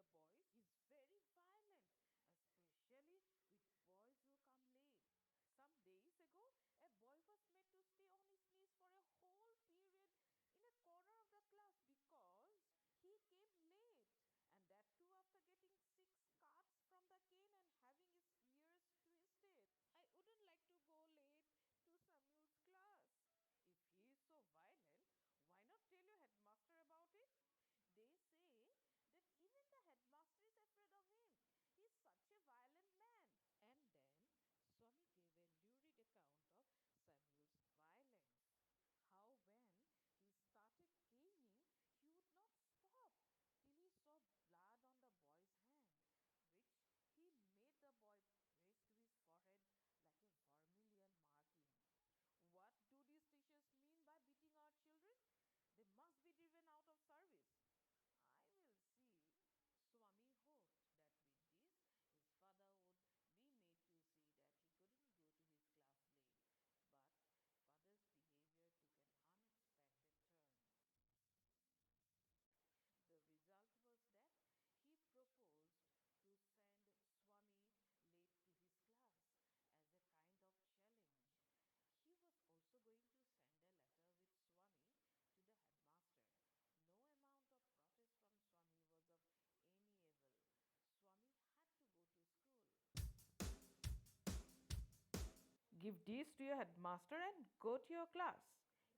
the boys. He's very violent, especially with boys who come late. Some days ago, a boy was made to stay on his knees for a whole period in a corner of the class because he came late, and that too after getting six cuts from the cane and having his ears twisted. I wouldn't like to go late to Samuel's class. If he is so violent, why not tell your headmaster about it? They say that even the headmaster is afraid of him. He is such a violent man. And then Swami gave a lurid account of Samuel's violence. How, when he started caning, he would not stop till he saw blood on the boy's hand, which he made the boy press to his forehead like a vermilion marking. What do these teachers mean by beating our children? They must be driven out of service. I will see. Swami hoped that with this, his father would be made to see that he couldn't go to his class late. But father's behavior took an unexpected turn. The result was that he proposed to send Swami late to his class as a kind of challenge. He was also going to send a letter with Swami to the headmaster. No amount of protest from Swami was of any avail. Swami had to go to school. Give these to your headmaster and go to your class.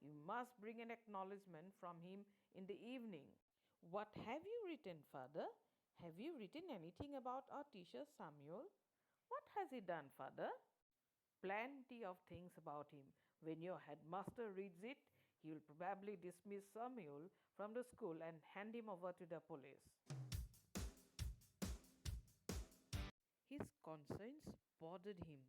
You must bring an acknowledgement from him in the evening. What have you written, father? Have you written anything about our teacher Samuel? What has he done, father? Plenty of things about him. When your headmaster reads it, he will probably dismiss Samuel from the school and hand him over to the police. His conscience bothered him.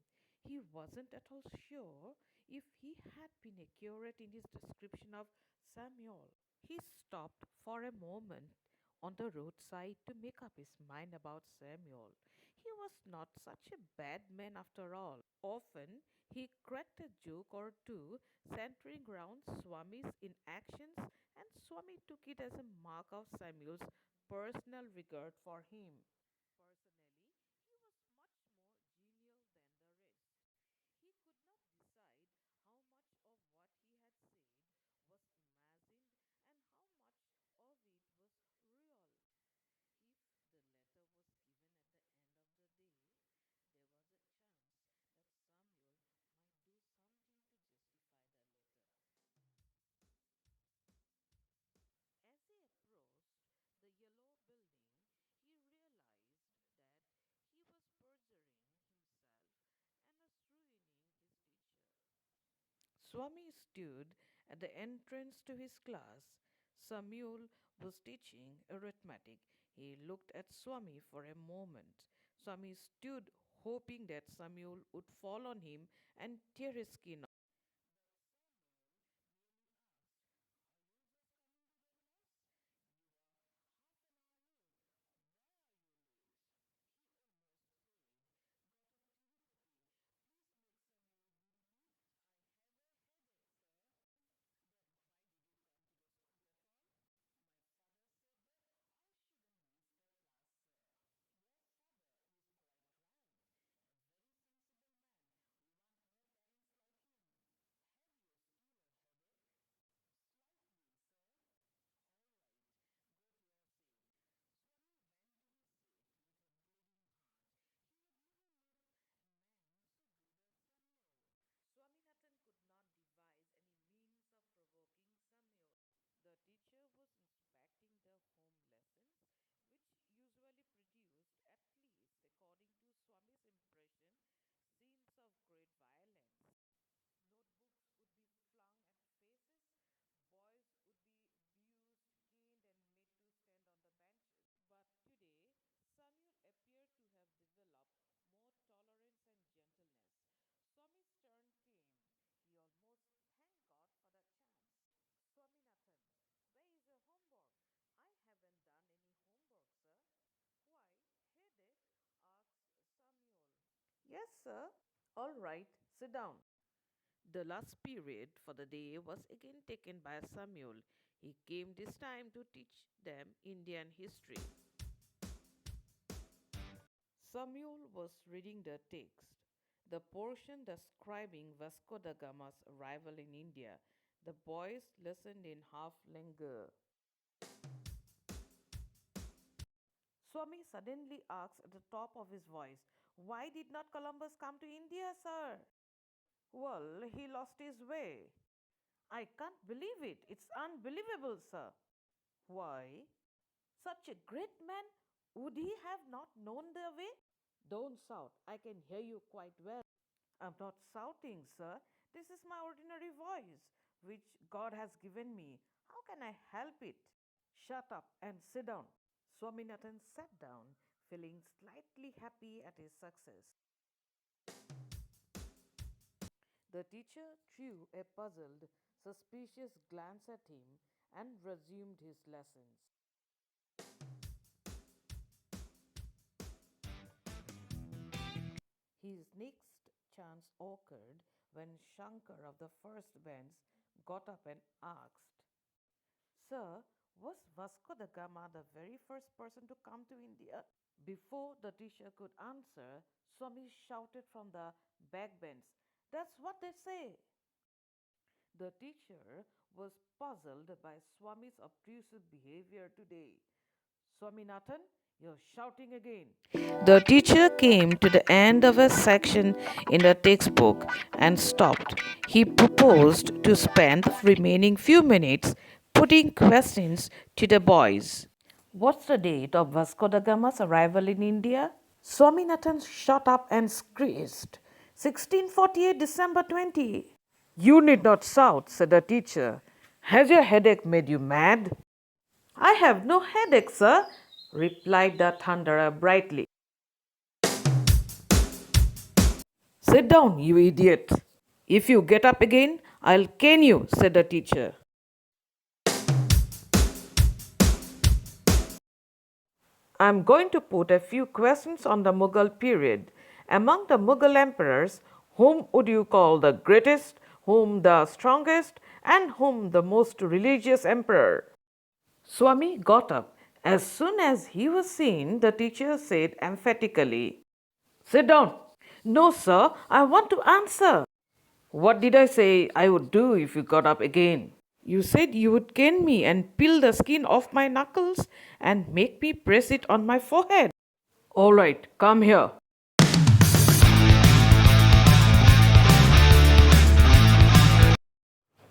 He wasn't at all sure if he had been accurate in his description of Samuel. He stopped for a moment on the roadside to make up his mind about Samuel. He was not such a bad man after all. Often he cracked a joke or two centering round Swami's inactions, and Swami took it as a mark of Samuel's personal regard for him. Personally, he was much more genial than the rest. He could not decide how much of what he had said was imagined and how much of it was real. If the letter was given at the end of the day, there was a chance that Samuel might do something to justify the letter. As he approached the yellow building, he realized that he was perjuring himself and was ruining his teacher. Swami stood at the entrance to his class. Samuel was teaching arithmetic. He looked at Swami for a moment. Swami stood hoping that Samuel would fall on him and tear his skin off. But Samuel merely asked, "Are you just coming to the class? You are half an hour late. Why are you late?" He almost prayed, "God of Tirupati, please make Samuel give me. I have a headache, sir." "Then why did you come to the school at all?" "My father said that I shouldn't miss the class, sir." "Your father is quite right. A very sensible man. We want more parents like him. Have you still a headache?" "Slightly, sir." "All right, go to your seat." Swami went to his seat with a bleeding heart. He had never met a man so good as Samuel. Swaminathan could not devise any means of provoking Samuel. The teacher was inspecting the home lessons, which usually produced, at least according to Swami's impression, scenes of great violence. Notebooks would be flung at faces, boys would be abused, caned, and made to stand on the benches. But today, Samuel appeared to have developed more tolerance and gentleness. Swami's turn came. He almost thanked God for the chance. "Swaminathan, where is your homework?" "I haven't done any homework, sir." "Why, headache?" asked Samuel. "Yes, sir." "All right, sit down." The last period for the day was again taken by Samuel. He came this time to teach them Indian history. Samuel was reading the text, the portion describing Vasco da Gama's arrival in India. The boys listened in half languor. Swami suddenly asked at the top of his voice, "Why did not Columbus come to India, sir?" "Well, he lost his way." "I can't believe it. It's unbelievable, sir." "Why? Such a great man, would he have not known the way?" "Don't shout. I can hear you quite well." "I'm not shouting, sir. This is my ordinary voice, which God has given me. How can I help it?" "Shut up and sit down." Swaminathan sat down, feeling slightly happy at his success. The teacher threw a puzzled, suspicious glance at him and resumed his lessons. His next chance occurred when Shankar of the first bench got up and asked, "Sir, was Vasco da Gama the very first person to come to India?" Before the teacher could answer, Swami shouted from the backbench, "That's what they say." The teacher was puzzled by Swami's obtrusive behavior today. "Swaminathan, you're shouting again." The teacher came to the end of a section in the textbook and stopped. He proposed to spend the remaining few minutes putting questions to the boys. "What's the date of Vasco da Gama's arrival in India?" Swaminathan shot up and screeched, "1648 December 20. "You need not shout," said the teacher. "Has your headache made you mad?" "I have no headache, sir," replied the thunderer brightly. "Sit down, you idiot. If you get up again, I'll cane you," said the teacher. "I'm going to put a few questions on the Mughal period. Among the Mughal emperors, whom would you call the greatest, whom the strongest, and whom the most religious emperor?" Swami got up. As soon as he was seen, the teacher said emphatically, "Sit down." "No, sir, I want to answer." "What did I say I would do if you got up again?" "You said you would cane me and peel the skin off my knuckles and make me press it on my forehead." "All right, come here."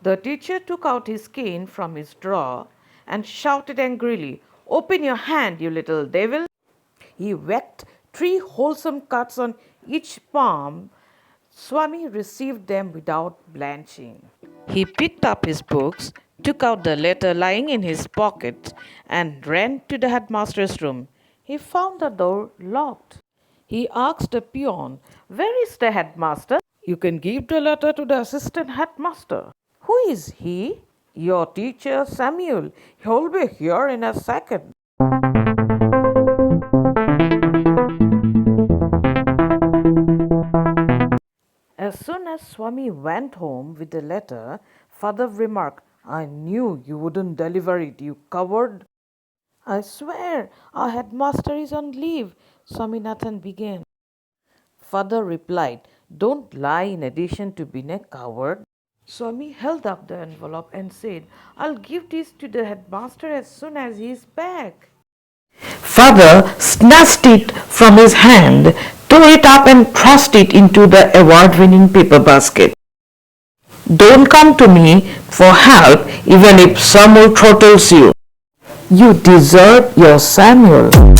The teacher took out his cane from his drawer and shouted angrily, "Open your hand, you little devil." He whacked 3 wholesome cuts on each palm. Swami received them without blanching. He picked up his books, took out the letter lying in his pocket, and ran to the headmaster's room. He found the door locked. He asked the peon, "Where is the headmaster?" "You can give the letter to the assistant headmaster." "Who is he?" "Your teacher, Samuel. He'll be here in a second." As soon as Swami went home with the letter, father remarked, "I knew you wouldn't deliver it, you coward." "I swear our headmaster is on leave," Swaminathan began. Father replied, "Don't lie in addition to being a coward." Swami held up the envelope and said, "I'll give this to the headmaster as soon as he is back." Father snatched it from his hand, tore it up and thrust it into the award-winning paper basket. "Don't come to me for help even if Samuel throttles you. You deserve your Samuel."